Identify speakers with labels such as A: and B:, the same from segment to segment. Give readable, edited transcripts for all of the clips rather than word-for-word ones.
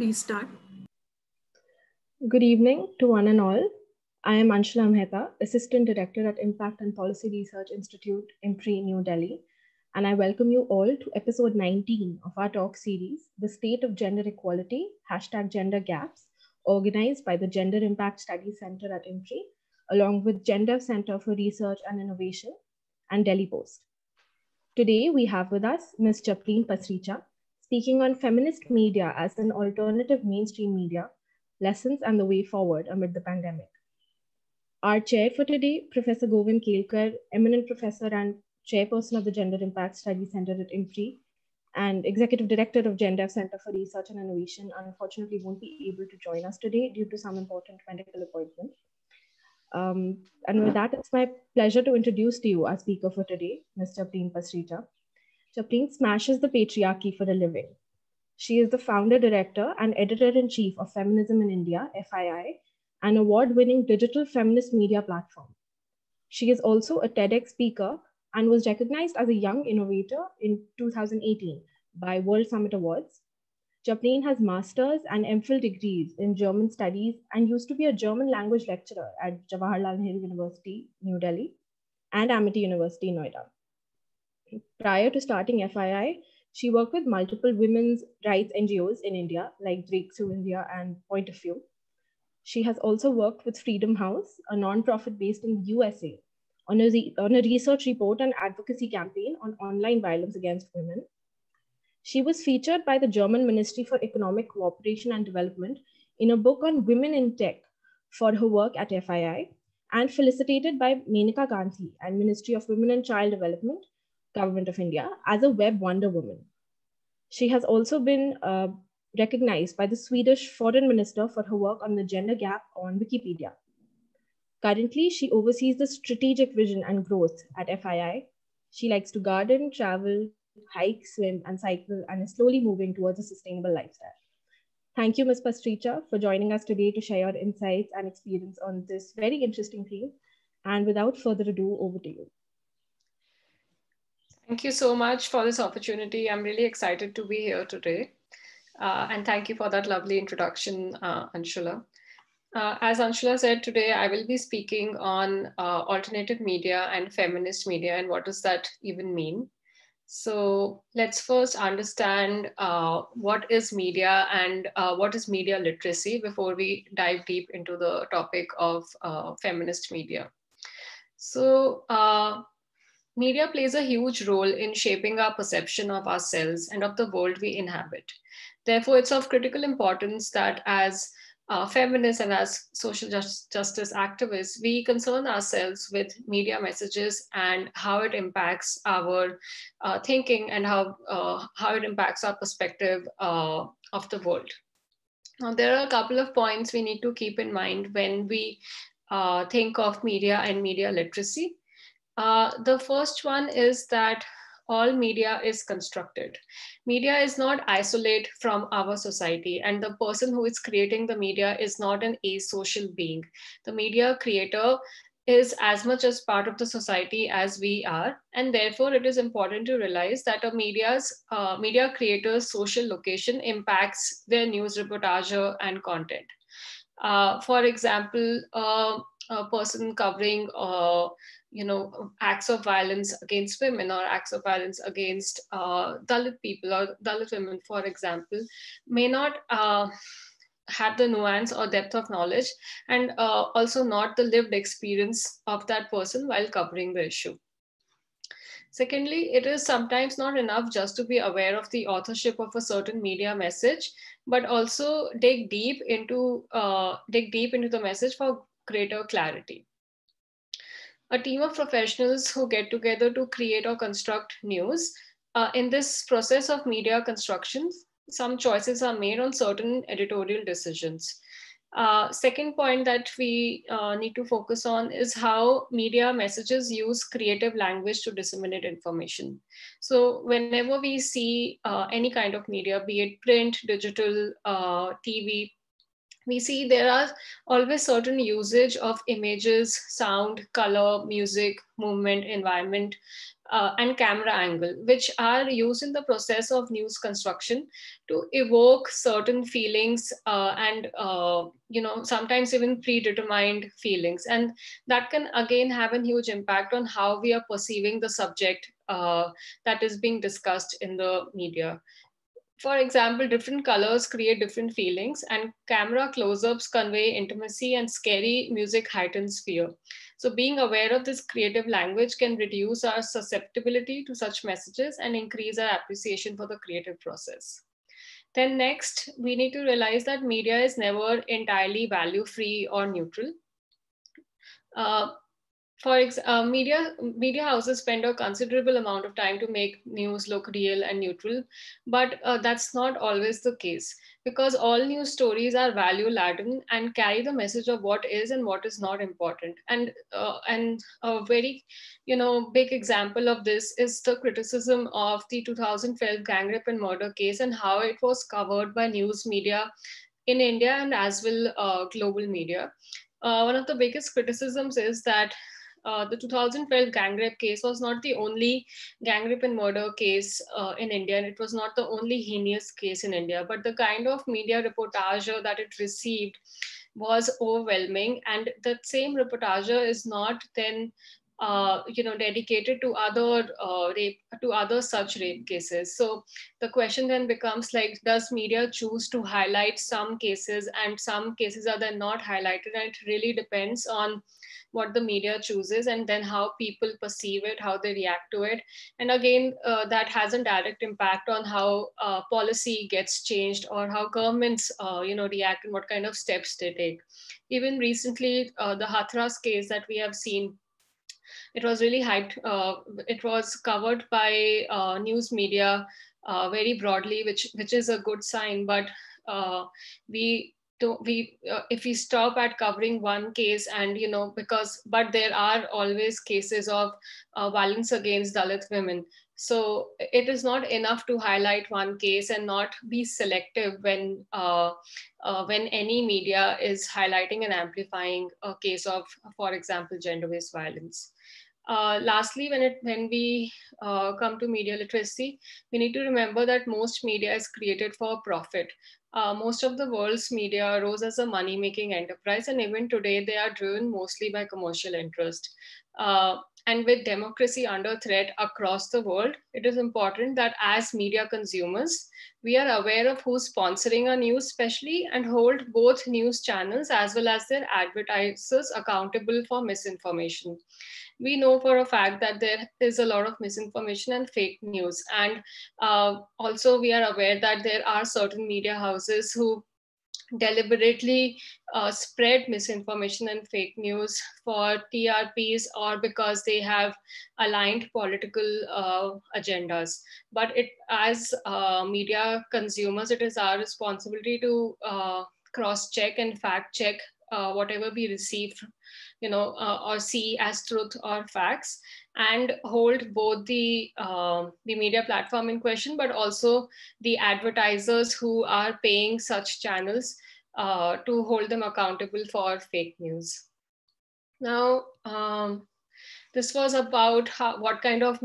A: Please start.
B: Good evening to one and all. I am Anshula Mehta, Assistant Director at Impact and Policy Research Institute, IMPRI, New Delhi, and I welcome you all to episode 19 of our talk series, The State of Gender Equality, #Gender Gaps, organized by the Gender Impact Studies Center at IMPRI, along with Gender Center for Research and Innovation and Delhi Post. Today, we have with us Ms. Chapreen Pasricha, speaking on feminist media as an alternative mainstream media, lessons and the way forward amid the pandemic. Our chair for today, Professor Govind Kelkar, eminent professor and chairperson of the Gender Impact Studies Center at IMPRI, and executive director of Gender Center for Research and Innovation, unfortunately won't be able to join us today due to some important medical appointment. And with that, it's my pleasure to introduce to you our speaker for today, Ms. Chapreen Pasricha. Chapreen smashes the patriarchy for a living. She is the founder, director, and editor-in-chief of Feminism in India, FII, an award-winning digital feminist media platform. She is also a TEDx speaker and was recognized as a young innovator in 2018 by World Summit Awards. Chapreen has master's and MPhil degrees in German studies and used to be a German language lecturer at Jawaharlal Nehru University, New Delhi, and Amity University, Noida. Prior to starting FII, she worked with multiple women's rights NGOs in India, like Breakthrough India and Point of View. She has also worked with Freedom House, a nonprofit based in the USA, on a research report and advocacy campaign on online violence against women. She was featured by the German Ministry for Economic Cooperation and Development in a book on women in tech for her work at FII, and felicitated by Menaka Gandhi and Ministry of Women and Child Development, Government of India, as a Web Wonder Woman. She has also been recognized by the Swedish Foreign Minister for her work on the gender gap on Wikipedia. Currently, she oversees the strategic vision and growth at FII. She likes to garden, travel, hike, swim, and cycle, and is slowly moving towards a sustainable lifestyle. Thank you, Ms. Pasricha, for joining us today to share your insights and experience on this very interesting theme. And without further ado, over to you.
C: Thank you so much for this opportunity. I'm really excited to be here today. And thank you for that lovely introduction, Anshula. As Anshula said, today I will be speaking on alternative media and feminist media and what does that even mean. So let's first understand what is media and what is media literacy before we dive deep into the topic of feminist media. So media plays a huge role in shaping our perception of ourselves and of the world we inhabit. Therefore, it's of critical importance that as feminists and as social justice activists, we concern ourselves with media messages and how it impacts our thinking and how it impacts our perspective of the world. Now, there are a couple of points we need to keep in mind when we think of media and media literacy. The first one is that all media is constructed. Media is not isolate from our society, and the person who is creating the media is not an asocial being. The media creator is as much as part of the society as we are, and therefore it is important to realize that a media creator's social location impacts their news reportage and content. For example, a person covering acts of violence against women or acts of violence against Dalit people or Dalit women, for example, may not have the nuance or depth of knowledge and also not the lived experience of that person while covering the issue. Secondly, it is sometimes not enough just to be aware of the authorship of a certain media message, but also dig deep into the message for greater clarity. A team of professionals who get together to create or construct news. In this process of media construction, some choices are made on certain editorial decisions. Second point that we need to focus on is how media messages use creative language to disseminate information. So whenever we see any kind of media, be it print, digital, TV, we see there are always certain usage of images, sound, color, music, movement, environment, and camera angle, which are used in the process of news construction to evoke certain feelings and sometimes even predetermined feelings, and that can again have a huge impact on how we are perceiving the subject that is being discussed in the media. For example, different colors create different feelings, and camera close ups convey intimacy, and scary music heightens fear. So, being aware of this creative language can reduce our susceptibility to such messages and increase our appreciation for the creative process. Then, next, we need to realize that media is never entirely value free or neutral. Uh, media houses spend a considerable amount of time to make news look real and neutral, but that's not always the case, because all news stories are value laden and carry the message of what is and what is not important. And a very big example of this is the criticism of the 2012 gang rape and murder case and how it was covered by news media in India and as well global media. One of the biggest criticisms is that the 2012 gang rape case was not the only gang rape and murder case in India, and it was not the only heinous case in India, but the kind of media reportage that it received was overwhelming. And that same reportage is not then dedicated to other such rape cases. So the question then becomes like, does media choose to highlight some cases and some cases are then not highlighted? And it really depends on what the media chooses and then how people perceive it, how they react to it. And again, that has a direct impact on how policy gets changed or how governments react and what kind of steps they take. Even recently, the Hathras case that we have seen, it was really hyped. It was covered by news media very broadly, which is a good sign. But we don't we if we stop at covering one case, and but there are always cases of violence against Dalit women. So it is not enough to highlight one case and not be selective when any media is highlighting and amplifying a case of, for example, gender-based violence. Lastly, when we come to media literacy, we need to remember that most media is created for profit. Most of the world's media rose as a money-making enterprise, and even today they are driven mostly by commercial interest. And with democracy under threat across the world, it is important that as media consumers, we are aware of who's sponsoring our news, especially, and hold both news channels as well as their advertisers accountable for misinformation. We know for a fact that there is a lot of misinformation and fake news. And also, we are aware that there are certain media houses who deliberately spread misinformation and fake news for TRPs or because they have aligned political agendas. But as media consumers, it is our responsibility to cross check and fact check whatever we receive, or see as truth or facts, and hold both the media platform in question, but also the advertisers who are paying such channels to hold them accountable for fake news. Now, this was about what kind of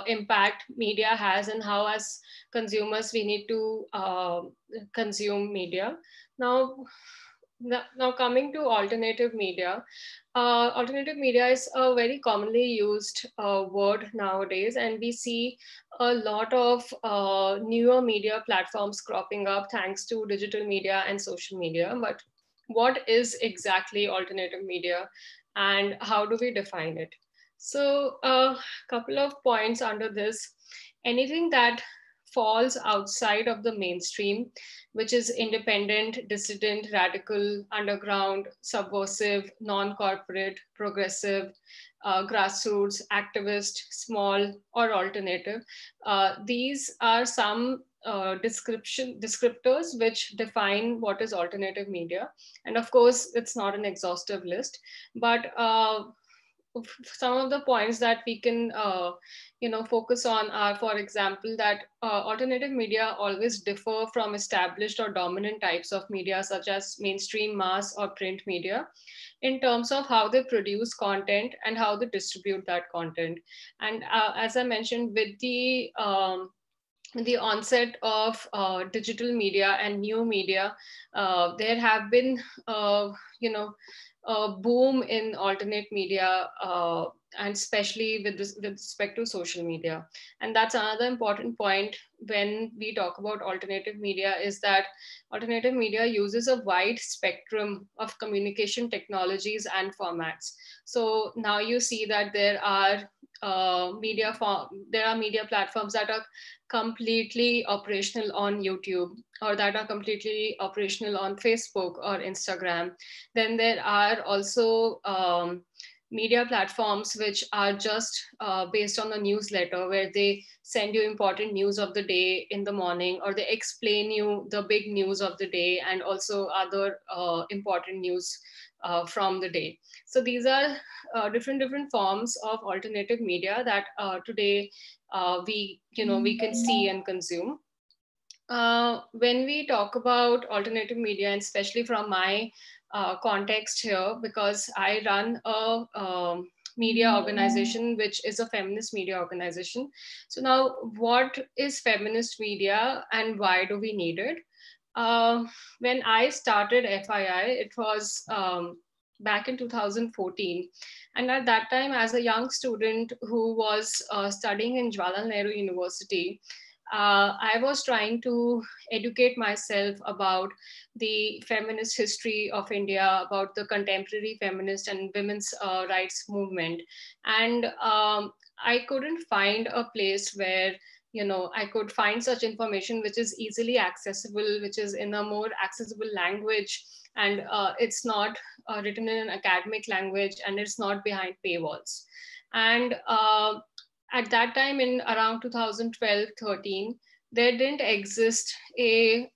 C: impact media has and how, as consumers, we need to consume media. Now coming to alternative media. Alternative media is a very commonly used word nowadays, and we see a lot of newer media platforms cropping up thanks to digital media and social media. But what is exactly alternative media and how do we define it? So a couple of points under this. Anything that falls outside of the mainstream, which is independent, dissident, radical, underground, subversive, non-corporate, progressive, grassroots, activist, small, or alternative. These are some descriptors which define what is alternative media. And of course, it's not an exhaustive list, but some of the points that we can focus on are, for example, that alternative media always differ from established or dominant types of media such as mainstream, mass, or print media in terms of how they produce content and how they distribute that content. And as I mentioned, with the onset of digital media and new media, there have been, you know, a boom in alternate media, and especially with respect to social media. And that's another important point when we talk about alternative media, is that alternative media uses a wide spectrum of communication technologies and formats. So now you see that there are media platforms that are completely operational on YouTube, or that are completely operational on Facebook or Instagram. Then there are also media platforms which are just based on a newsletter, where they send you important news of the day in the morning, or they explain you the big news of the day and also other important news from the day. So these are different forms of alternative media that today we can see and consume. When we talk about alternative media, and especially from my context here, because I run a media organization which is a feminist media organization. So now, what is feminist media and why do we need it? When I started FII, it was back in 2014. And at that time, as a young student who was studying in Jawaharlal Nehru University, I was trying to educate myself about the feminist history of India, about the contemporary feminist and women's rights movement. And I couldn't find a place where I could find such information which is easily accessible, which is in a more accessible language, and it's not written in an academic language, and it's not behind paywalls. And at that time, in around 2012-13, there didn't exist a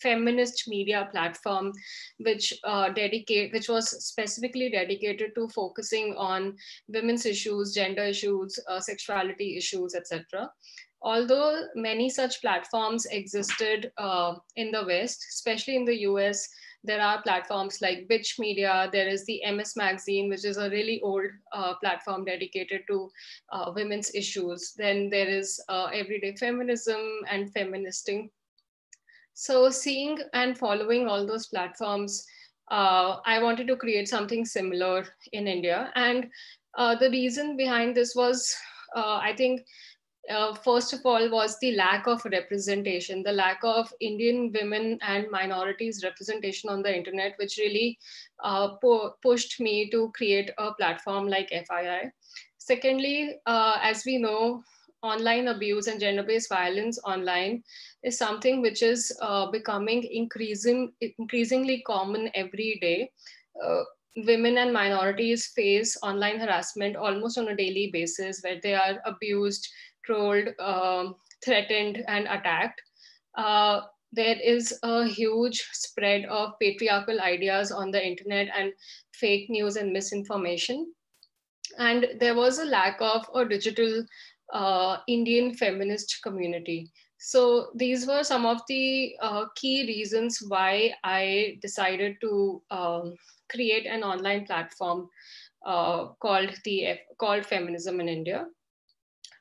C: feminist media platform which was specifically dedicated to focusing on women's issues, gender issues, sexuality issues, etc. Although many such platforms existed in the West, especially in the US, there are platforms like Bitch Media. There is the MS Magazine, which is a really old platform dedicated to women's issues. Then there is Everyday Feminism and Feministing. So seeing and following all those platforms, I wanted to create something similar in India. And the reason behind this was, I think, first of all, was the lack of representation, the lack of Indian women and minorities representation on the internet, which really pushed me to create a platform like FII. Secondly, as we know, online abuse and gender-based violence online is something which is becoming increasingly common every day. Women and minorities face online harassment almost on a daily basis, where they are abused, trolled, threatened, and attacked. There is a huge spread of patriarchal ideas on the internet and fake news and misinformation. And there was a lack of a digital Indian feminist community. So these were some of the key reasons why I decided to create an online platform called Feminism in India.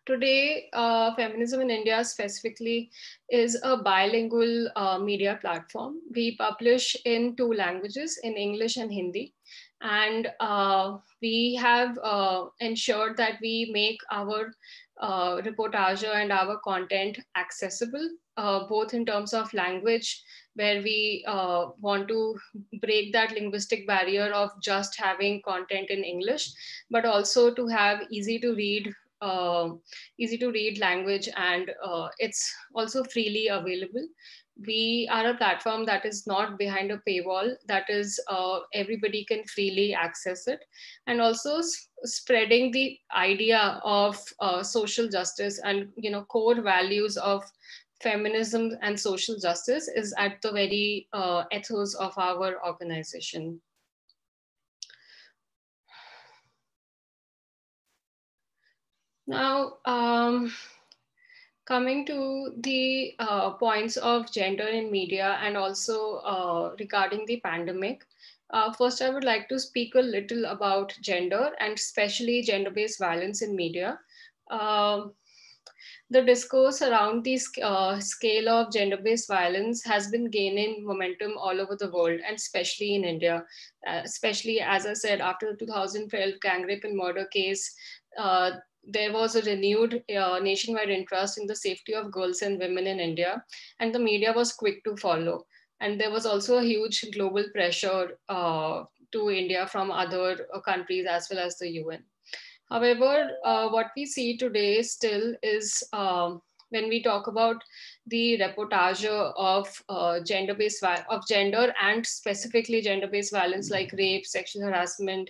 C: Today, Feminism in India specifically is a bilingual media platform. We publish in 2 languages, in English and Hindi. And we have ensured that we make our reportage and our content accessible, both in terms of language, where we want to break that linguistic barrier of just having content in English, but also to have easy to read language, and it's also freely available. We are a platform that is not behind a paywall, that is everybody can freely access it. And also spreading the idea of social justice and core values of feminism and social justice is at the very ethos of our organization. Now, coming to the points of gender in media and also regarding the pandemic, first I would like to speak a little about gender and especially gender-based violence in media. Um the discourse around the scale of gender-based violence has been gaining momentum all over the world, and especially in India. Especially, as I said, after the 2012 gang rape and murder case, there was a renewed nationwide interest in the safety of girls and women in India, and the media was quick to follow. And there was also a huge global pressure to India from other countries as well as the UN. However, what we see today still is when we talk about the reportage of of gender and specifically gender-based violence like rape, sexual harassment,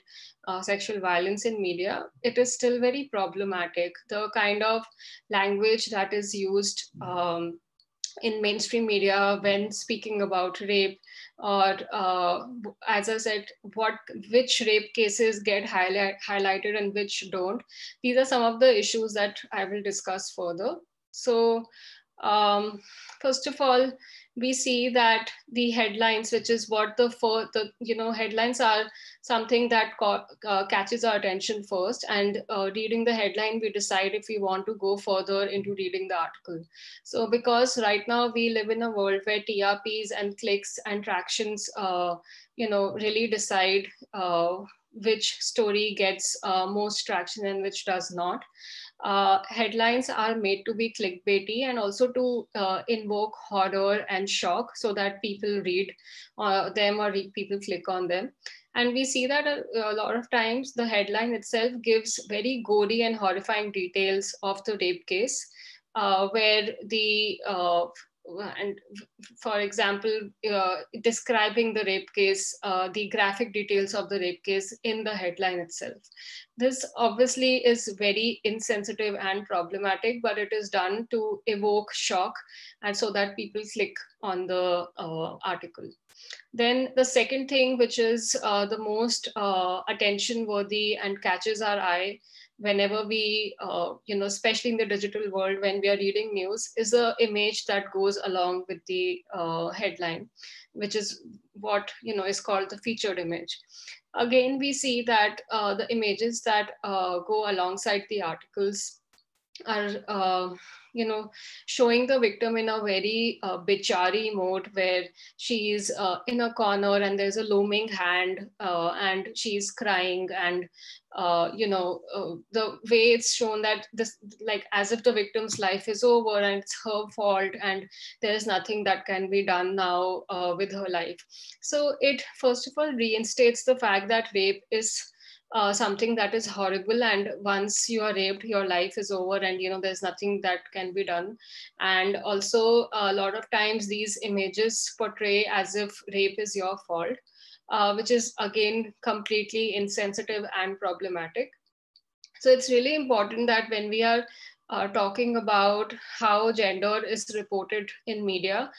C: sexual violence in media, it is still very problematic. The kind of language that is used in mainstream media when speaking about rape, or as I said, which rape cases get highlighted and which don't. These are some of the issues that I will discuss further. So um, first of all, we see that the headlines, which is what headlines are something that catches our attention first, and reading the headline we decide if we want to go further into reading the article. So because right now we live in a world where TRPs and clicks and tractions, really decide which story gets most traction and which does not. Headlines are made to be clickbaity and also to invoke horror and shock so that people read them, or people click on them. And we see that a lot of times the headline itself gives very gory and horrifying details of the rape case, where and for example, describing the rape case, the graphic details of the rape case in the headline itself. This obviously is very insensitive and problematic, but it is done to evoke shock and so that people click on the article. Then the second thing, which is the most attention worthy and catches our eye whenever we, especially in the digital world, when we are reading news, is the image that goes along with the headline, which is what, is called the featured image. Again, we see that the images that go alongside the articles are showing the victim in a very bichari mode, where she's in a corner and there's a looming hand, and she's crying, and the way it's shown that this, like, as if the victim's life is over and it's her fault and there's nothing that can be done now with her life. So it first of all reinstates the fact that rape is something that is horrible, and once you are raped your life is over, and there's nothing that can be done. And also a lot of times these images portray as if rape is your fault, which is again completely insensitive and problematic. So it's really important that when we are talking about how gender is reported in media,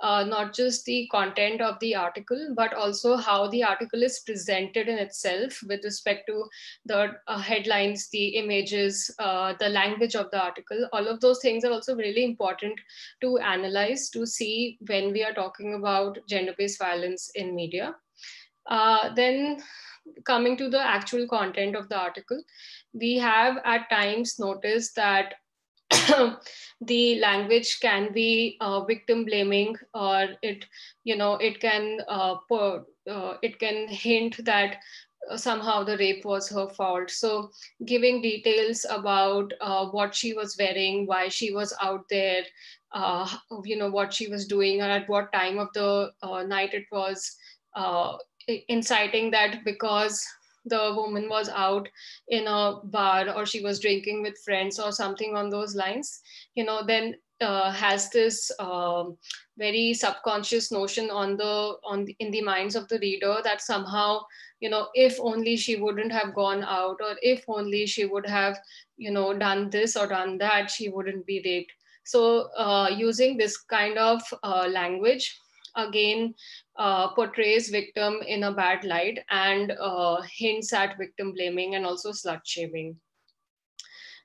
C: not just the content of the article, but also how the article is presented in itself with respect to the headlines, the images, the language of the article. All of those things are also really important to analyze, to see when we are talking about gender-based violence in media. Then coming to the actual content of the article, we have at times noticed that the language can be victim blaming, or it can hint that somehow the rape was her fault. So giving details about what she was wearing, why she was out there, uh, what she was doing, or at what time of the night it was, inciting that because the woman was out in a bar or she was drinking with friends or something on those lines, then has this very subconscious notion in the minds of the reader that somehow, if only she wouldn't have gone out, or if only she would have, done this or done that, she wouldn't be raped. So using this kind of language again portrays victim in a bad light and hints at victim blaming and also slut shaming.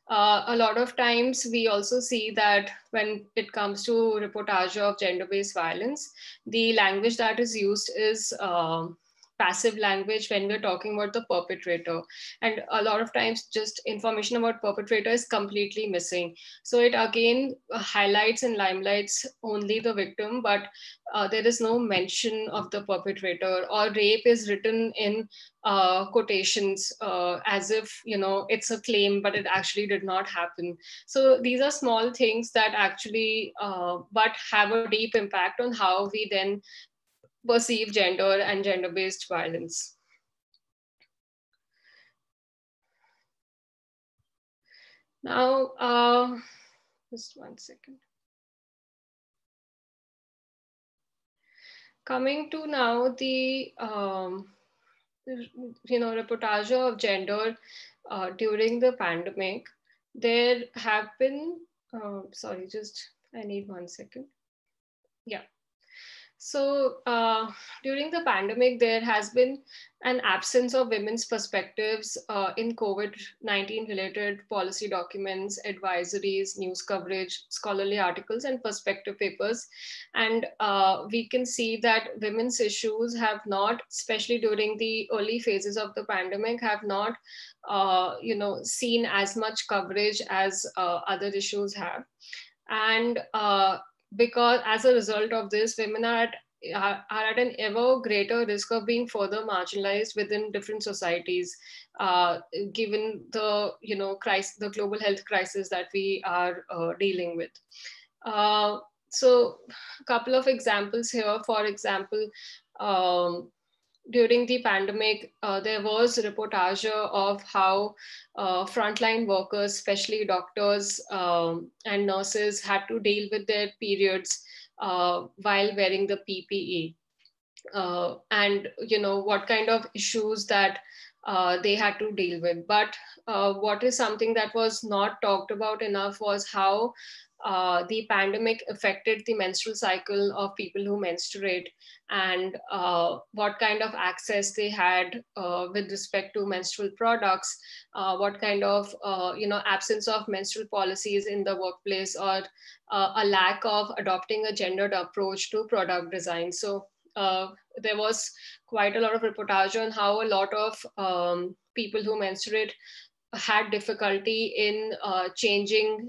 C: A lot of times we also see that when it comes to reportage of gender-based violence, the language that is used is passive language when we're talking about the perpetrator. And a lot of times just information about perpetrator is completely missing. So it again highlights and limelights only the victim, but there is no mention of the perpetrator, or rape is written in quotations as if, you know, it's a claim, but it actually did not happen. So these are small things that actually, but have a deep impact on how we then perceive gender and gender-based violence. Now, just one second. Coming to now the reportage of gender during the pandemic, there have been, sorry, just I need 1 second. Yeah. So during the pandemic, there has been an absence of women's perspectives in COVID-19 related policy documents, advisories, news coverage, scholarly articles, and perspective papers. And we can see that women's issues have not, especially during the early phases of the pandemic, have not, seen as much coverage as other issues have. And because as a result of this, women are at an ever greater risk of being further marginalized within different societies, given the crisis, the global health crisis that we are dealing with. So, a couple of examples here. For example, during the pandemic, there was a reportage of how frontline workers, especially doctors and nurses, had to deal with their periods while wearing the PPE. And what kind of issues that they had to deal with. But what is something that was not talked about enough was how the pandemic affected the menstrual cycle of people who menstruate, and what kind of access they had with respect to menstrual products, what kind of absence of menstrual policies in the workplace, or a lack of adopting a gendered approach to product design. So there was quite a lot of reportage on how a lot of people who menstruate had difficulty in changing,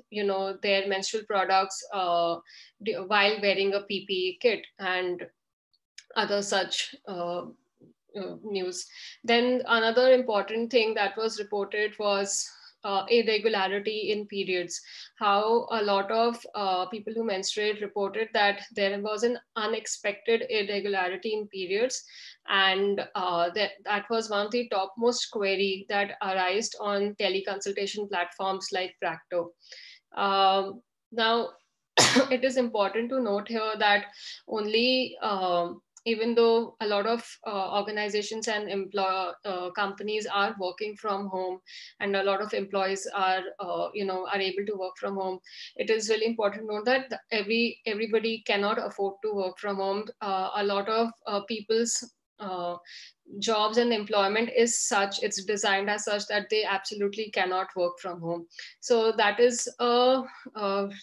C: their menstrual products while wearing a PPE kit and other such news. Then another important thing that was reported was irregularity in periods. How a lot of people who menstruate reported that there was an unexpected irregularity in periods, and that was one of the topmost query that arose on teleconsultation platforms like Practo. Now, it is important to note here that only even though a lot of organizations and companies are working from home, and a lot of employees are are able to work from home, it is really important to note that everybody cannot afford to work from home. A lot of people's jobs and employment is such, it's designed as such that they absolutely cannot work from home. So that is a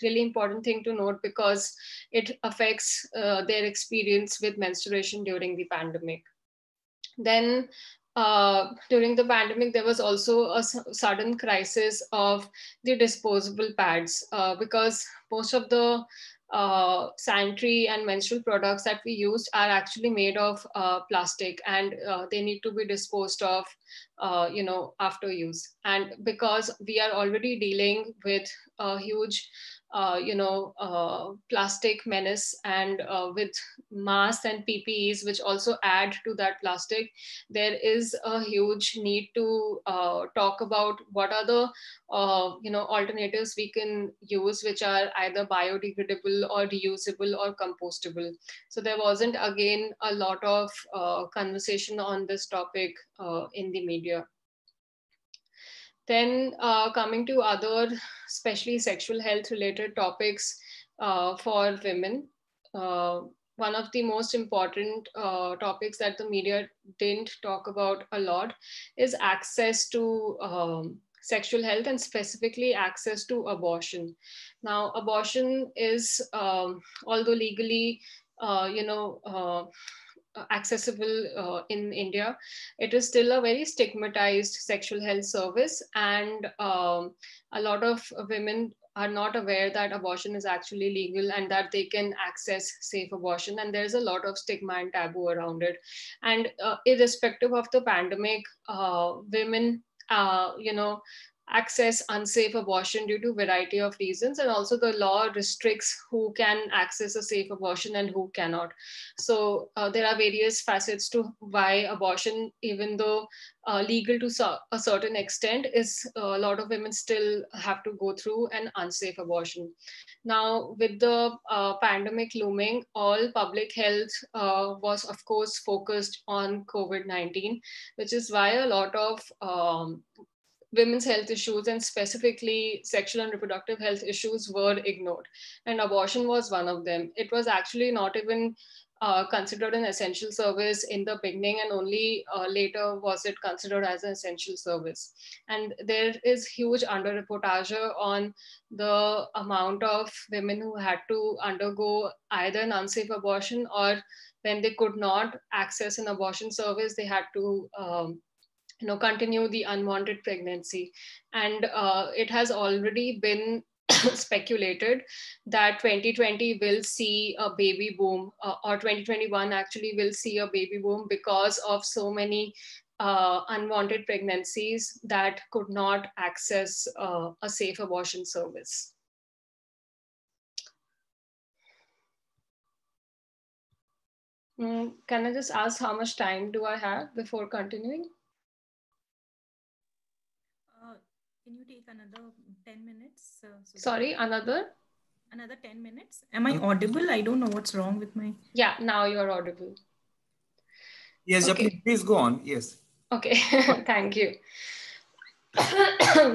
C: really important thing to note, because it affects their experience with menstruation during the pandemic. Then during the pandemic, there was also a sudden crisis of the disposable pads, because most of the sanitary and menstrual products that we used are actually made of plastic, and they need to be disposed of after use. And because we are already dealing with a huge plastic menace, and with masks and PPEs which also add to that plastic, there is a huge need to talk about what are the alternatives we can use, which are either biodegradable or reusable or compostable. So there wasn't again a lot of conversation on this topic in the media. Then coming to other, especially sexual health related topics for women, one of the most important topics that the media didn't talk about a lot is access to sexual health and specifically access to abortion. Now, abortion is, although legally, accessible in India, it is still a very stigmatized sexual health service, and a lot of women are not aware that abortion is actually legal and that they can access safe abortion, and there's a lot of stigma and taboo around it. And irrespective of the pandemic, women access unsafe abortion due to a variety of reasons, and also the law restricts who can access a safe abortion and who cannot. So there are various facets to why abortion, even though legal to a certain extent, is a lot of women still have to go through an unsafe abortion. Now, with the pandemic looming, all public health was, of course, focused on COVID-19, which is why a lot of women's health issues and specifically sexual and reproductive health issues were ignored. And abortion was one of them. It was actually not even considered an essential service in the beginning, and only later was it considered as an essential service. And there is huge underreportage on the amount of women who had to undergo either an unsafe abortion, or when they could not access an abortion service, they had to continue the unwanted pregnancy. And it has already been speculated that 2020 will see a baby boom, or 2021 actually will see a baby boom because of so many unwanted pregnancies that could not access a safe abortion service. Can I just ask how much time do I have before continuing?
A: Can you take another 10 minutes?
C: Sorry, another
A: 10 minutes. Am I audible? I don't know what's wrong with my...
C: Yeah, now you're audible.
D: Yes, okay. Please go on. Yes.
C: Okay, thank you.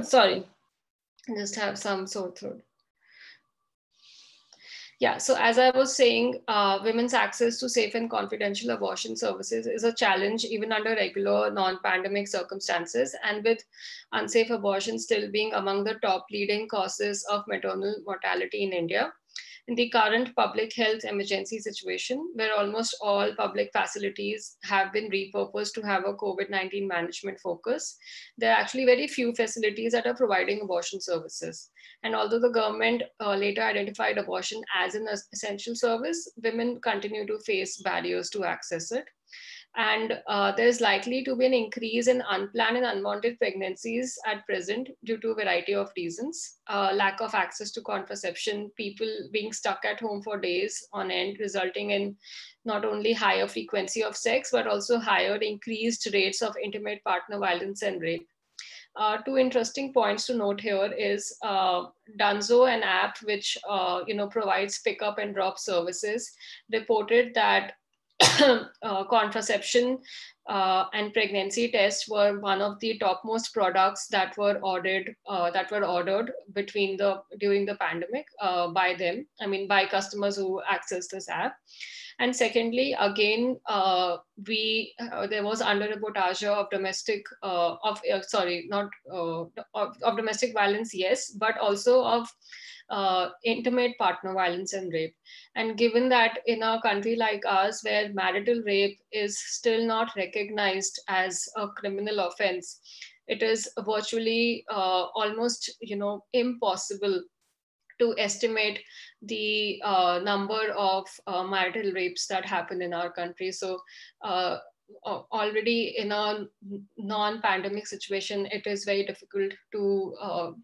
C: Sorry, I just have some sore throat. Yeah, so as I was saying, women's access to safe and confidential abortion services is a challenge even under regular non-pandemic circumstances, and with unsafe abortion still being among the top leading causes of maternal mortality in India. In the current public health emergency situation, where almost all public facilities have been repurposed to have a COVID-19 management focus, there are actually very few facilities that are providing abortion services. And although the government later identified abortion as an essential service, women continue to face barriers to access it. And there's likely to be an increase in unplanned and unwanted pregnancies at present due to a variety of reasons. Lack of access to contraception, people being stuck at home for days on end, resulting in not only higher frequency of sex, but also higher increased rates of intimate partner violence and rape. Two interesting points to note here is Dunzo, an app which provides pickup and drop services, reported that contraception and pregnancy tests were one of the topmost products that were ordered during the pandemic by them. I mean, by customers who access this app. And secondly, again, there was under-reportage of domestic domestic violence, yes, but also of intimate partner violence and rape. And given that in a country like ours, where marital rape is still not recognized as a criminal offense, it is virtually almost impossible to estimate the number of marital rapes that happen in our country. So already in a non-pandemic situation, it is very difficult to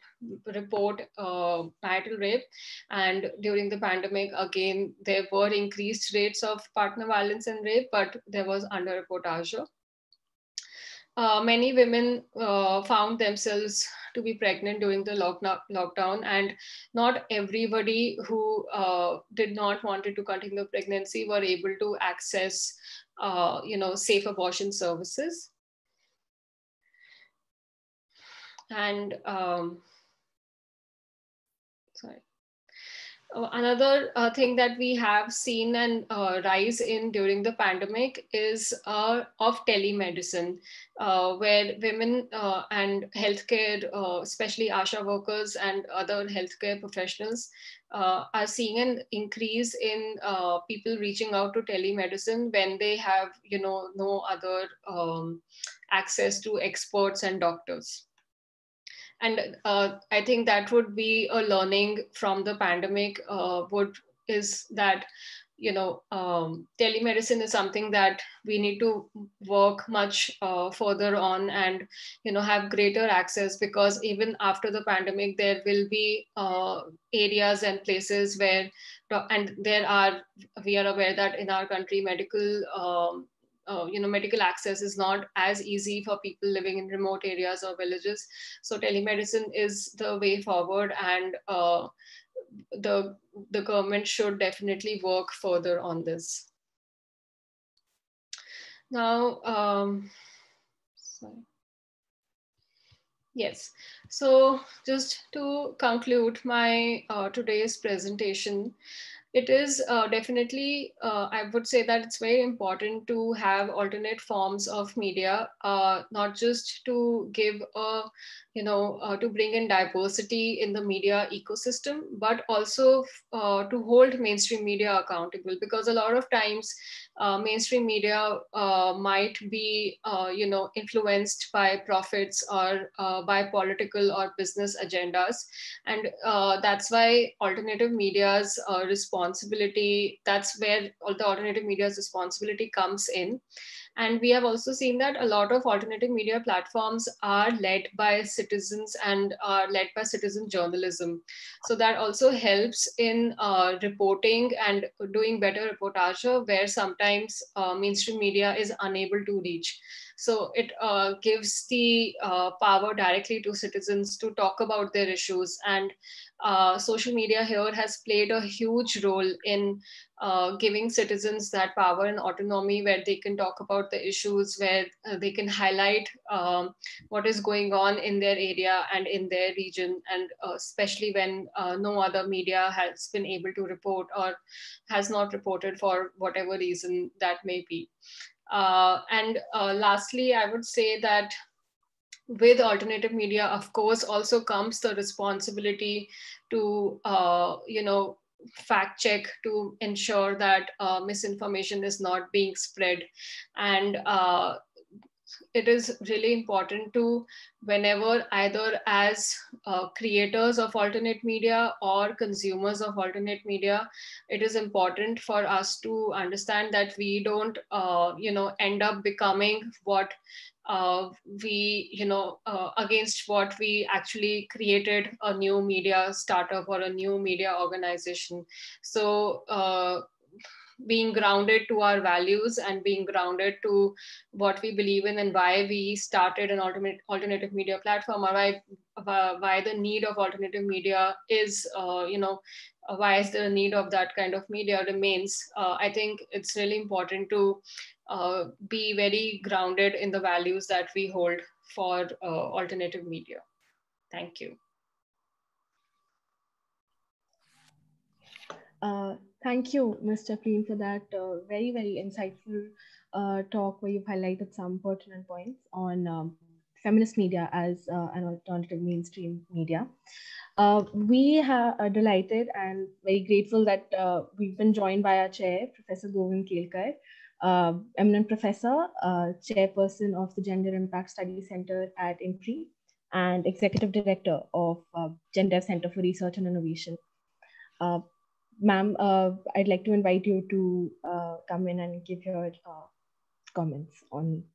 C: report marital rape. And during the pandemic, again, there were increased rates of partner violence and rape, but there was under-reportage. Many women found themselves to be pregnant during the lockdown, and not everybody who did not wanted to continue pregnancy were able to access safe abortion services. And Another thing that we have seen and rise in during the pandemic is of telemedicine, where women and healthcare, especially ASHA workers and other healthcare professionals, are seeing an increase in people reaching out to telemedicine when they have, no other access to experts and doctors. And I think that would be a learning from the pandemic, is that, telemedicine is something that we need to work much further on, and, have greater access, because even after the pandemic, there will be areas and places where, and we are aware that in our country, medical access is not as easy for people living in remote areas or villages. So telemedicine is the way forward, and the government should definitely work further on this. Now, sorry. Yes, so just to conclude my today's presentation, it is definitely, I would say that it's very important to have alternate forms of media, not just to give to bring in diversity in the media ecosystem, but also to hold mainstream media accountable, because a lot of times mainstream media might be, influenced by profits or by political or business agendas. And that's why alternative media's responsibility, that's where all the alternative media's responsibility comes in. And we have also seen that a lot of alternative media platforms are led by citizens and are led by citizen journalism. So that also helps in reporting and doing better reportage, where sometimes mainstream media is unable to reach. So it gives the power directly to citizens to talk about their issues. And social media here has played a huge role in giving citizens that power and autonomy, where they can talk about the issues, where they can highlight what is going on in their area and in their region, and especially when no other media has been able to report or has not reported for whatever reason that may be. And lastly, I would say that with alternative media, of course, also comes the responsibility to, fact check, to ensure that misinformation is not being spread. And it is really important to, whenever either as creators of alternate media or consumers of alternate media, it is important for us to understand that we don't, end up becoming what against what we actually created, a new media startup or a new media organization. So being grounded to our values and being grounded to what we believe in and why we started an alternative media platform, or why the need of alternative media is, why is the need of that kind of media remains. I think it's really important to be very grounded in the values that we hold for alternative media. Thank you.
B: Thank you, Mr. Prem, for that very, very insightful talk, where you've highlighted some pertinent points on feminist media as an alternative mainstream media. We are delighted and very grateful that we've been joined by our chair, Professor Govind Kelkar, eminent professor, chairperson of the Gender Impact Studies Center at IMPRI, and executive director of GenDev Center for Research and Innovation. Ma'am, I'd like to invite you to come in and give your comments on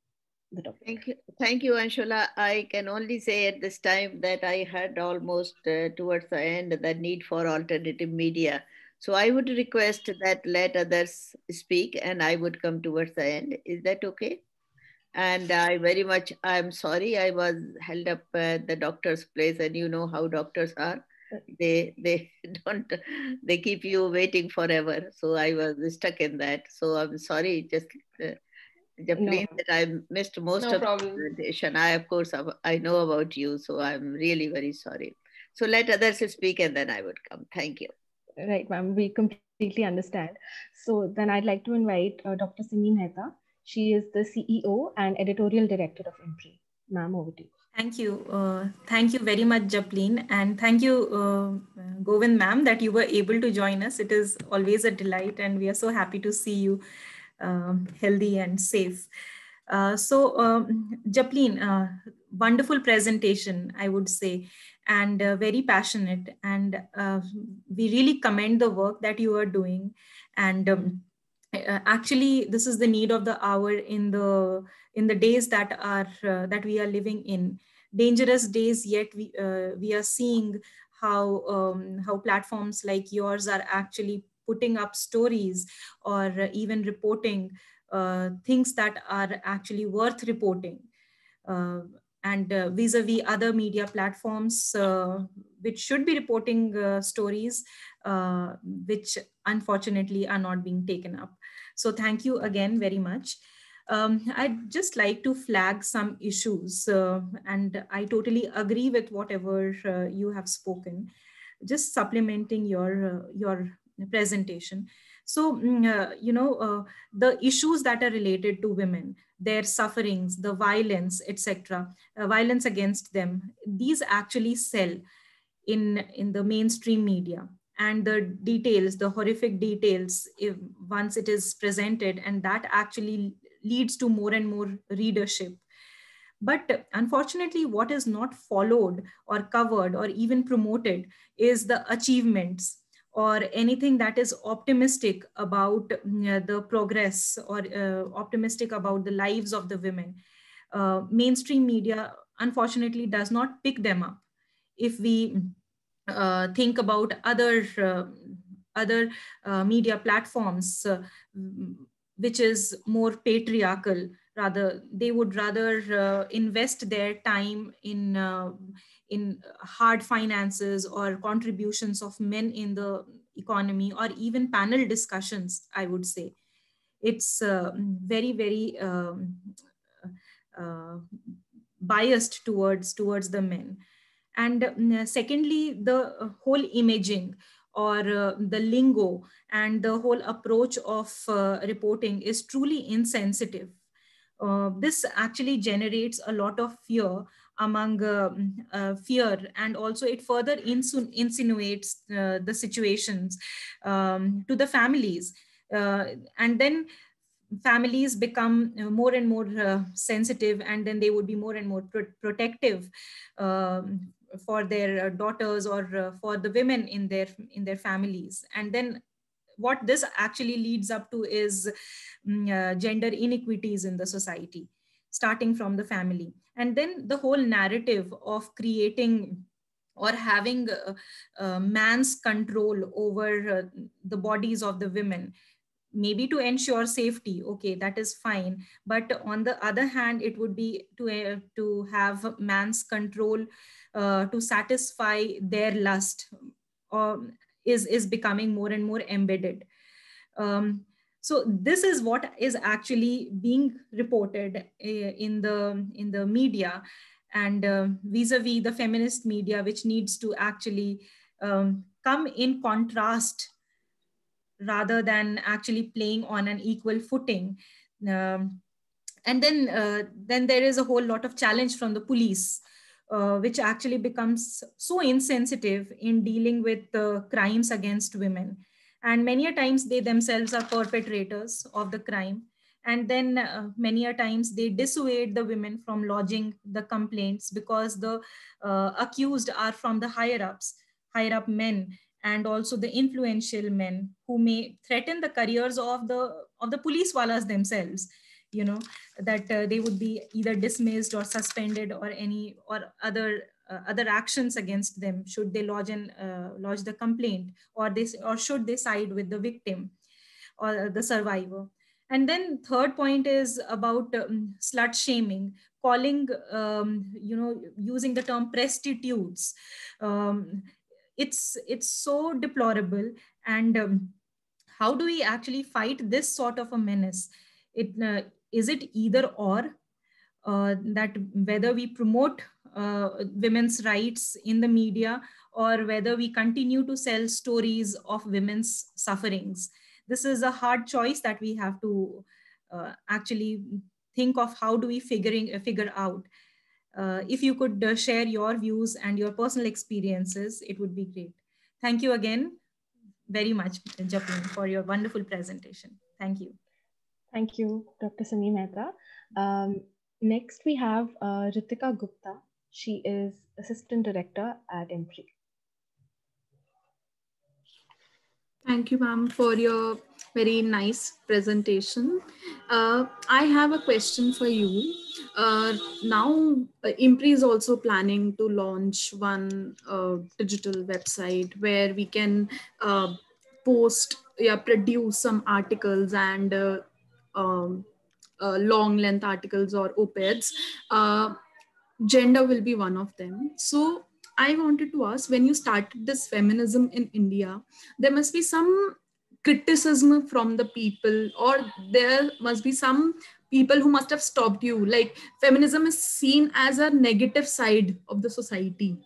B: the topic.
E: Thank you, Anshula. I can only say at this time that I heard almost towards the end the need for alternative media. So I would request that let others speak and I would come towards the end. Is that okay? And I'm sorry I was held up at the doctor's place, and you know how doctors are. They keep you waiting forever. So I was stuck in that. So I'm sorry, just please, that I missed most of the presentation. Of course, I know about you, so I'm really very sorry. So let others speak and then I would come. Thank you.
B: Right, ma'am. We completely understand. So then I'd like to invite Dr. Simi Mehta. She is the CEO and editorial director of IMPRI. Ma'am, over to you.
A: Thank you. Thank you very much, Japleen. And thank you, Govind ma'am, that you were able to join us. It is always a delight and we are so happy to see you healthy and safe. Japleen, wonderful presentation, I would say, and very passionate. And we really commend the work that you are doing. And actually, this is the need of the hour in the days that are that we are living in. Dangerous days, yet we are seeing how platforms like yours are actually putting up stories or even reporting things that are actually worth reporting. And vis-a-vis other media platforms, which should be reporting stories, which unfortunately are not being taken up. So thank you again very much. I'd just like to flag some issues, and I totally agree with whatever you have spoken, just supplementing your presentation. So, the issues that are related to women, their sufferings, the violence, etc., violence against them, these actually sell in the mainstream media. And the details, the horrific details, if once it is presented, and that actually leads to more and more readership. But unfortunately, what is not followed or covered or even promoted is the achievements or anything that is optimistic about the progress or optimistic about the lives of the women. Mainstream media, unfortunately, does not pick them up. If we think about other media platforms, which is more patriarchal, rather they would rather invest their time in hard finances or contributions of men in the economy, or even panel discussions, I would say. It's very uh, biased towards the men. And secondly, the whole imaging or the lingo and the whole approach of reporting is truly insensitive. This actually generates a lot of fear among fear, and also it further insinuates the situations to the families. And then families become more and more sensitive, and then they would be more and more protective for their daughters or for the women in their families. And then what this actually leads up to is gender inequities in the society, starting from the family. And then the whole narrative of creating or having man's control over the bodies of the women, maybe to ensure safety, okay, that is fine. But on the other hand, it would be to have man's control to satisfy their lust, is becoming more and more embedded. So this is what is actually being reported in the media, and vis-a-vis the feminist media, which needs to actually come in contrast rather than actually playing on an equal footing. Um, and then there is a whole lot of challenge from the police, which actually becomes so insensitive in dealing with crimes against women. And many a times they themselves are perpetrators of the crime. And then many a times they dissuade the women from lodging the complaints, because the accused are from the higher up men, and also the influential men who may threaten the careers of the police walas themselves, you know, that they would be either dismissed or suspended or any or other actions against them should they lodge the complaint, or should they side with the victim or the survivor. And then third point is about slut shaming, calling using the term prostitutes. um, it's so deplorable. And how do we actually fight this sort of a menace? Is it either or, that whether we promote women's rights in the media, or whether we continue to sell stories of women's sufferings. This is a hard choice that we have to actually think of. How do we figure out? If you could share your views and your personal experiences, it would be great. Thank you again very much, Japin, for your wonderful presentation. Thank you.
B: Thank you, Dr. Sunny Mehta. Next, we have Ritika Gupta. She is Assistant Director at IMPRI.
F: Thank you, ma'am, for your very nice presentation. I have a question for you. Now, IMPRI is also planning to launch one digital website where we can produce some articles and long length articles or op-eds. Gender will be one of them. So I wanted to ask, when you started this feminism in India, there must be some criticism from the people, or there must be some people who must have stopped you. Like, feminism is seen as a negative side of the society.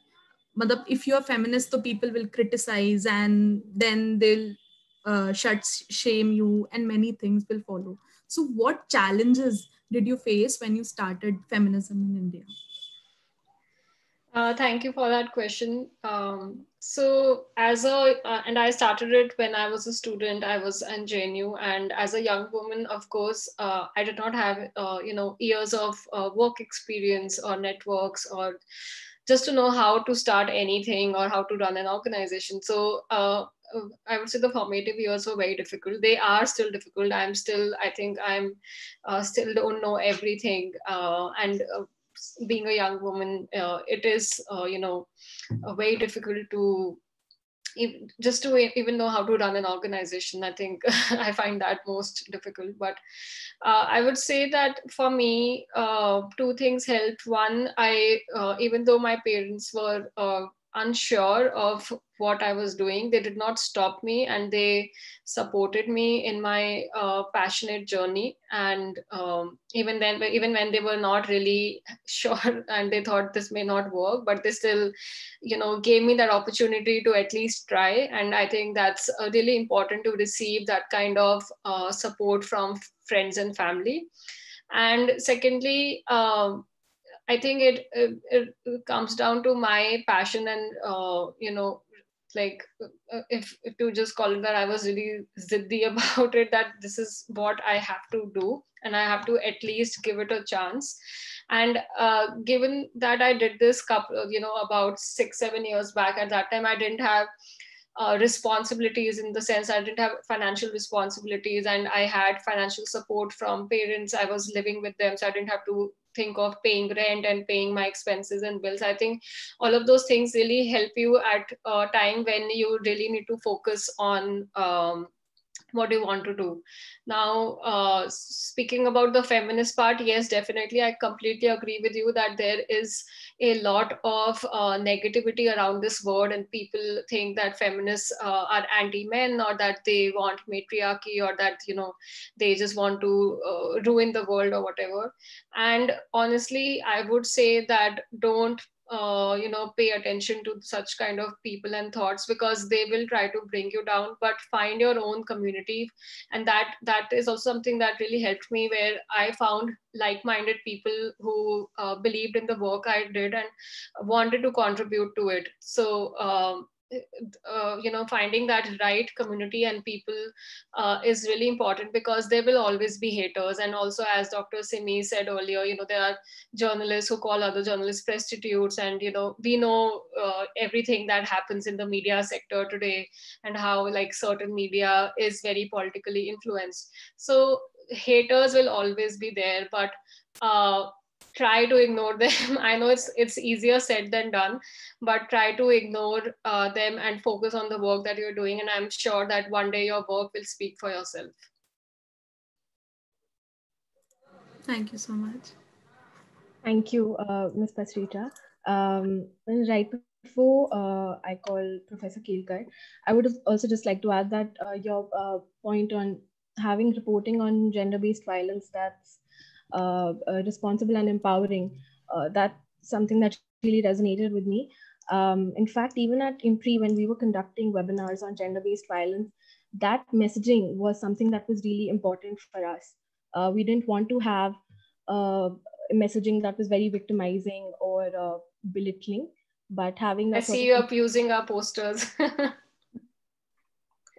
F: If you're feminist, the people will criticize and then they'll shame you, and many things will follow. So what challenges did you face when you started feminism in India?
C: Thank you for that question. So and I started it when I was a student. I was in JNU, and as a young woman, of course, I did not have, years of work experience or networks, or just to know how to start anything or how to run an organization. So I would say the formative years were very difficult. They are still difficult. I think I'm still don't know everything. And being a young woman, it is, very difficult to just to even know how to run an organization. I think I find that most difficult. But I would say that for me, two things helped. One, even though my parents were unsure of what I was doing, they did not stop me, and they supported me in my passionate journey. And even when they were not really sure and they thought this may not work, but they still, gave me that opportunity to at least try. And I think that's really important, to receive that kind of support from friends and family. And secondly, I think it comes down to my passion, and if to just call it that, I was really ziddy about it, that this is what I have to do and I have to at least give it a chance. And given that I did this about 6-7 years back, at that time I didn't have responsibilities, in the sense I didn't have financial responsibilities, and I had financial support from parents. I was living with them, so I didn't have to think of paying rent and paying my expenses and bills. I think all of those things really help you at a time when you really need to focus on what do you want to do. Now, speaking about the feminist part, yes, definitely, I completely agree with you that there is a lot of negativity around this word, and people think that feminists are anti-men, or that they want matriarchy, or that they just want to ruin the world or whatever. And honestly, I would say that don't pay attention to such kind of people and thoughts, because they will try to bring you down. But find your own community, and that is also something that really helped me, where I found like-minded people who believed in the work I did and wanted to contribute to it. So finding that right community and people is really important, because there will always be haters. And also, as Dr. Simi said earlier, there are journalists who call other journalists prostitutes, and we know everything that happens in the media sector today, and how like certain media is very politically influenced. So haters will always be there, but try to ignore them. I know it's easier said than done, but try to ignore them and focus on the work that you're doing. And I'm sure that one day your work will speak for yourself.
F: Thank you so much.
B: Thank you, Ms. Pasrita. Right before I call Professor Kelkar, I would also just like to add that your point on having reporting on gender-based violence that's responsible and empowering, that's something that really resonated with me. In fact, even at IMPRI, when we were conducting webinars on gender-based violence, that messaging was something that was really important for us. We didn't want to have messaging that was very victimizing or belittling, but having
C: I
B: a sort
C: see you
B: of...
C: up using our posters.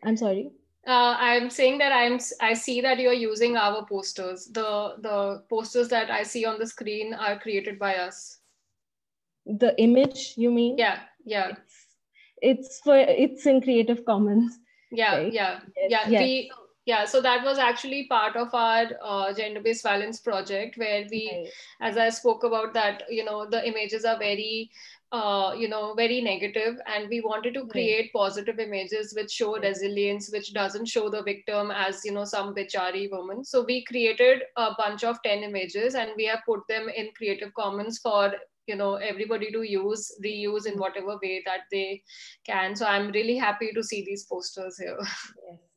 B: I'm sorry?
C: I'm saying that I see that you're using our posters. The posters that I see on the screen are created by us.
B: The image, you mean?
C: Yeah, yeah.
B: It's in Creative Commons.
C: Yeah,
B: right?
C: yeah,
B: Yes.
C: yeah. So that was actually part of our gender-based violence project, where we,
B: Right.
C: as I spoke about that, the images are very, very negative, and we wanted to create positive images which show resilience, which doesn't show the victim as, some bichari woman. So we created a bunch of 10 images, and we have put them in Creative Commons for everybody to reuse in whatever way that they can. So I'm really happy to see these posters here.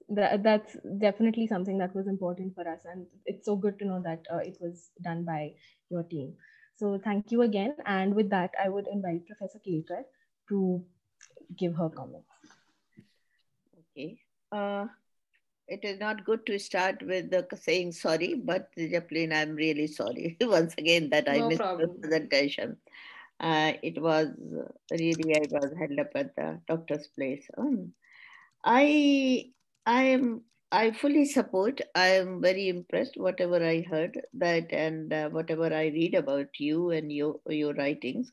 B: Yes, that's definitely something that was important for us, and it's so good to know that it was done by your team. So thank you again, and with that I would invite Professor Kelkar to give her comments.
E: Okay. It is not good to start with saying sorry, but Japlin, I'm really sorry once again that I missed the presentation. It was really, I was held up at the doctor's place. I fully support. I am very impressed whatever I heard that, and whatever I read about you and your writings.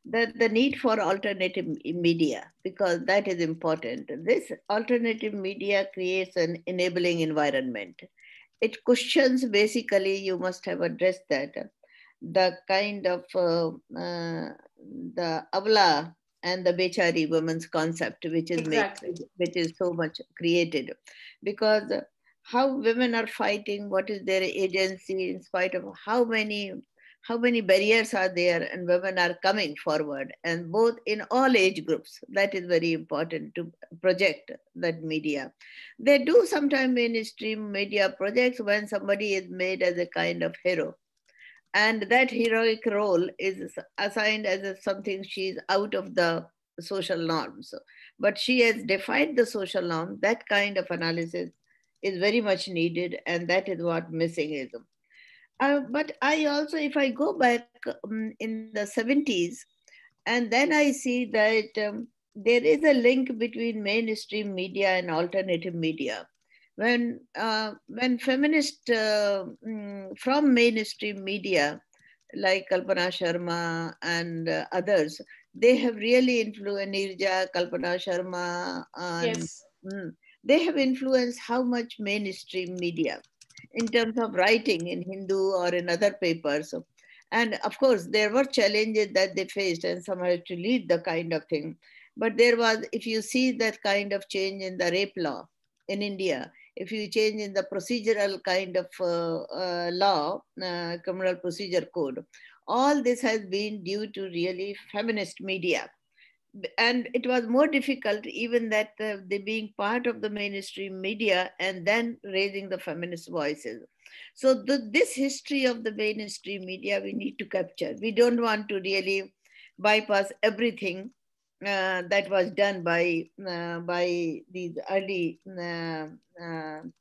E: The need for alternative media, because that is important. This alternative media creates an enabling environment. It questions, basically, you must have addressed that, the kind of the avla and the bechari women's concept, which is which is so much created, because how women are fighting, what is their agency in spite of how many barriers are there, and women are coming forward, and both in all age groups. That is very important to project that media. They do sometimes mainstream media projects when somebody is made as a kind of hero, and that heroic role is assigned as something she's out of the social norms. But she has defied the social norm. That kind of analysis is very much needed, and that is what missing is. But I also, if I go back in the 70s, and then I see that there is a link between mainstream media and alternative media. When feminists from mainstream media, like Kalpana Sharma and others, they have really influenced Nirja, Kalpana Sharma, and they have influenced how much mainstream media in terms of writing in Hindu or in other papers. And of course, there were challenges that they faced, and some had to lead the kind of thing. But there was, if you see that kind of change in the rape law in India, if you change in the procedural kind of law, criminal procedure code, all this has been due to really feminist media. And it was more difficult, even that they being part of the mainstream media and then raising the feminist voices. So this history of the mainstream media we need to capture. We don't want to really bypass everything that was done by these early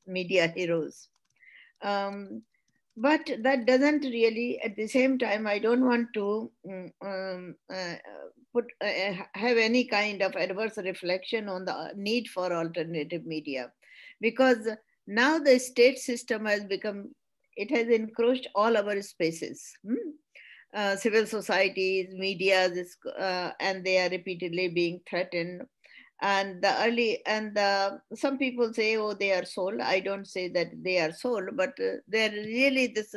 E: media heroes. But that doesn't really, at the same time, I don't want to have any kind of adverse reflection on the need for alternative media, because now the state system has become, it has encroached all our spaces. Civil societies, media, and they are repeatedly being threatened. And some people say, oh, they are sold. I don't say that they are sold, but they're really this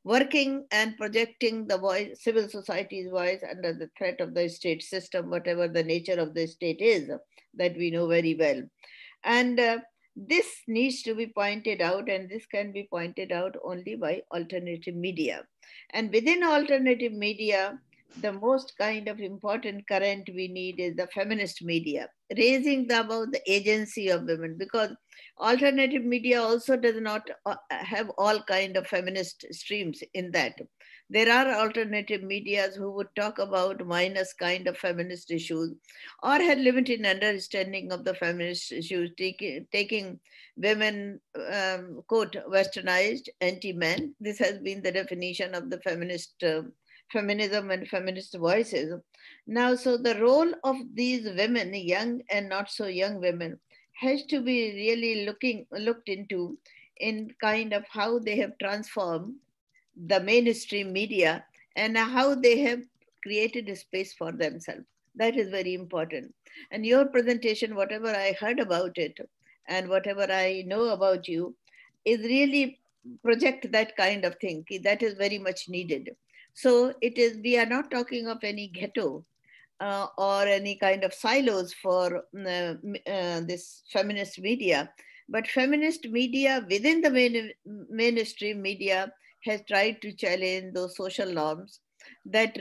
E: working and projecting the voice, civil society's voice, under the threat of the state system, whatever the nature of the state is, that we know very well. And this needs to be pointed out, and this can be pointed out only by alternative media. And within alternative media, the most kind of important current we need is the feminist media, raising about the agency of women, because alternative media also does not have all kind of feminist streams in that. There are alternative medias who would talk about minus kind of feminist issues or had limited understanding of the feminist issues, taking women, quote, westernized, anti-men. This has been the definition of the feminist feminism and feminist voices. Now, so the role of these women, young and not so young women, has to be really looked into in kind of how they have transformed the mainstream media and how they have created a space for themselves. That is very important. And your presentation, whatever I heard about it and whatever I know about you, is really project that kind of thing. That is very much needed. So it is, we are not talking of any ghetto or any kind of silos for this feminist media, but feminist media within the mainstream media has tried to challenge those social norms that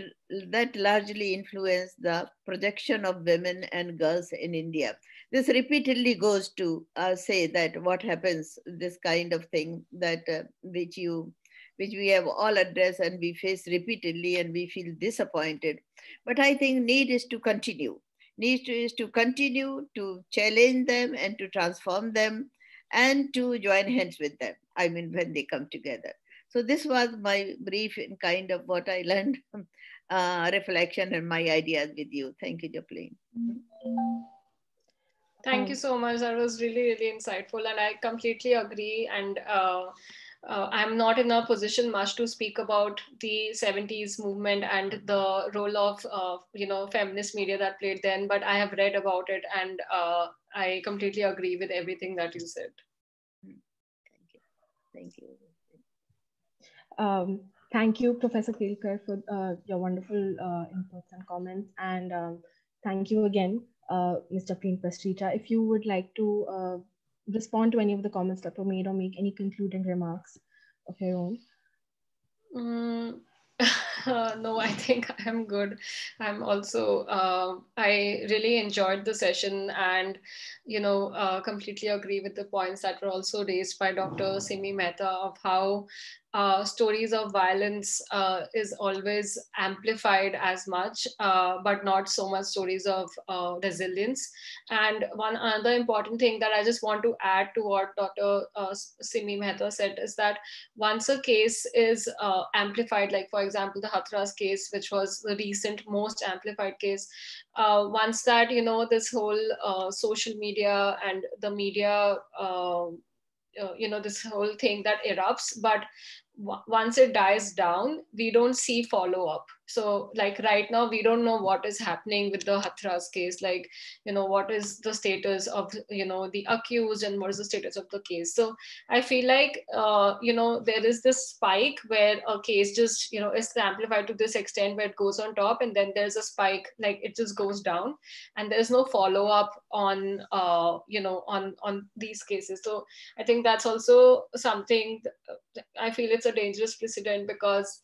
E: largely influence the projection of women and girls in India. This repeatedly goes to say that what happens, this kind of thing that which we have all addressed and we face repeatedly and we feel disappointed. But I think need is to continue. Is to continue to challenge them and to transform them and to join hands with them. I mean, when they come together. So this was my brief in kind of what I learned, reflection and my ideas with you. Thank you, Jacqueline.
C: Thank you so much. That was really, really insightful. And I completely agree. And I'm not in a position much to speak about the 70s movement and the role of, feminist media that played then, but I have read about it and I completely agree with everything that you said.
E: Thank you. Thank you.
B: Thank you, Professor Kelkar, for your wonderful inputs and comments. And thank you again, Mr. Jacqueline Pastrita. If you would like to respond to any of the comments that were made or make any concluding remarks of your own.
C: No, I think I'm good. I'm also, I really enjoyed the session and, completely agree with the points that were also raised by Dr. Simi Mehta of how stories of violence is always amplified as much, but not so much stories of resilience. And one other important thing that I just want to add to what Dr. Simi Mehta said is that once a case is amplified, like for example, the Hathras case, which was the recent most amplified case, once that, this whole social media and the media, this whole thing that erupts, but once it dies down, we don't see follow-up. So like right now, we don't know what is happening with the Hathras case, like, what is the status of, the accused and what is the status of the case. So I feel like, there is this spike where a case just, is amplified to this extent where it goes on top, and then there's a spike, like it just goes down and there's no follow-up on, on these cases. So I think that's also something I feel it's a dangerous precedent, because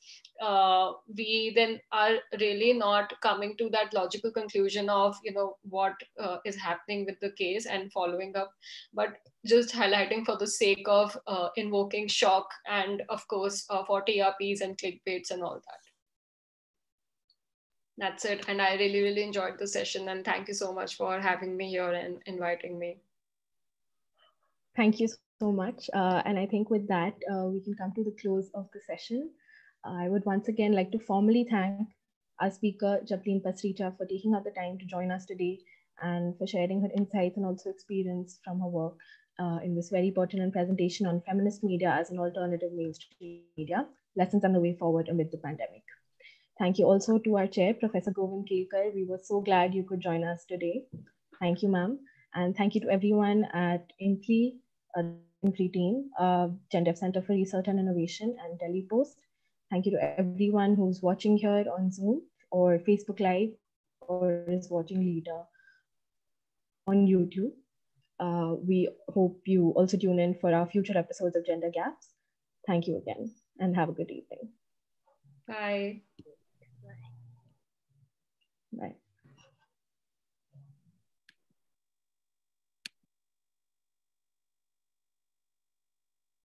C: we then are really not coming to that logical conclusion of, what is happening with the case and following up, but just highlighting for the sake of invoking shock and of course for TRPs and clickbaits and all that. That's it. And I really, really enjoyed the session, and thank you so much for having me here and inviting me.
B: Thank you so much. And I think with that, we can come to the close of the session. I would once again like to formally thank our speaker, Jacqueline Pastrita, for taking out the time to join us today and for sharing her insights and also experience from her work in this very pertinent presentation on feminist media as an alternative mainstream media, lessons and the way forward amid the pandemic. Thank you also to our chair, Professor Govind Kelkar. We were so glad you could join us today. Thank you, ma'am. And thank you to everyone at IMPRI, IMPRI team, GenDev Center for Research and Innovation, and Delhi Post. Thank you to everyone who's watching here on Zoom or Facebook Live or is watching later on YouTube. We hope you also tune in for our future episodes of Gender Gaps. Thank you again and have a good evening.
C: Bye.
B: Bye.